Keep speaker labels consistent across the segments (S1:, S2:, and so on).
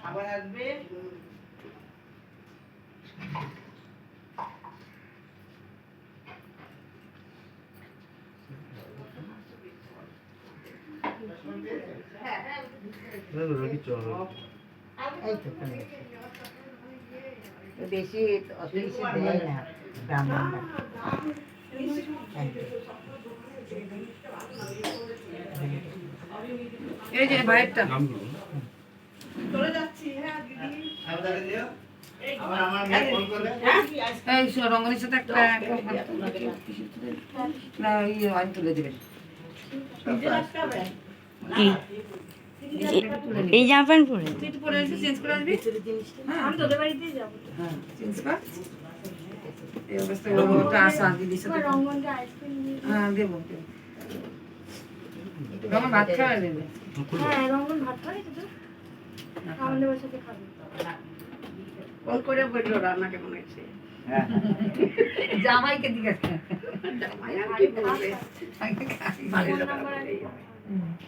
S1: আবার আসবে।
S2: বেশি অত বেশি দেয় না ব্রাহ্মণ
S3: এই যে ভাইটা
S1: চলে যাচ্ছি। হ্যাঁ দিদি
S4: আবার আমার মেয়ে ফোন করলে
S3: এই রঙ্গনের সাথে একটা না ইয়ে আইন তুলে দেবেন
S5: কি এই জামা প্যান্ট পরে
S3: তুই তো পরে আসবি চেঞ্জ করে আসবি হ্যাঁ
S6: আমি তোদের বাড়িতেই যাবো
S3: হ্যাঁ চেঞ্জ কর এই অবস্থায় ওটা আসা দিদির সাথে
S6: রঙ্গনকে আইসক্রিম দিয়ে
S3: হ্যাঁ দেবো দেবো রঙ্গন ভাত খাওয়া দেবে
S6: হ্যাঁ রঙ্গন ভাত খাবে তো আমাদের বাসাতে খাবে
S2: ফোন করে বললো রান্না কেমন হয়েছে
S4: হ্যাঁ
S3: জামাইকে জিজ্ঞেস কর
S2: জামাই আর কি বলবে বাড়ির লোকেরা বলবেই।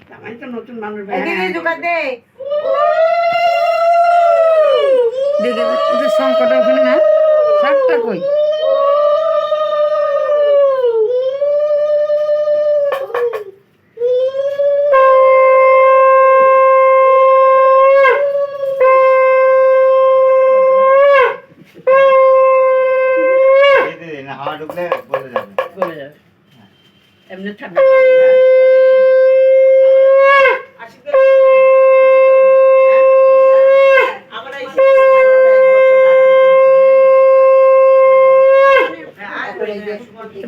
S2: জামাই তো নতুন মানুষ ভাই
S1: এদিকে ঢোকা দে।
S3: দেখে ওদের সংকট ওখানে না শাকটা কই
S4: না হাওয়া ঢুকলে বলে যাবে
S2: বলে যাবে এমনি থাকবে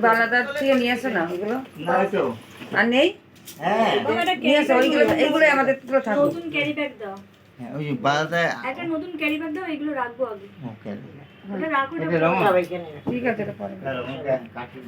S3: বালাদার থেকে নিয়ে আসো না ওগুলো
S4: নয়তো
S3: আর নেই
S4: হ্যাঁ
S3: নিয়ে আসো ওইগুলো এগুলোই আমাদের পুরো থাকবে
S6: নতুন ক্যারি ব্যাগ দাও
S4: হ্যাঁ, ওই বাজারে
S6: একটা নতুন ক্যারি ব্যাগ দাও এগুলো রাখবো আগে
S4: ওকে
S6: ওটা রাখো
S4: এটা রঙ
S1: সবাইকে নিয়ে।
S3: ঠিক আছে এটা পরে
S4: কাটি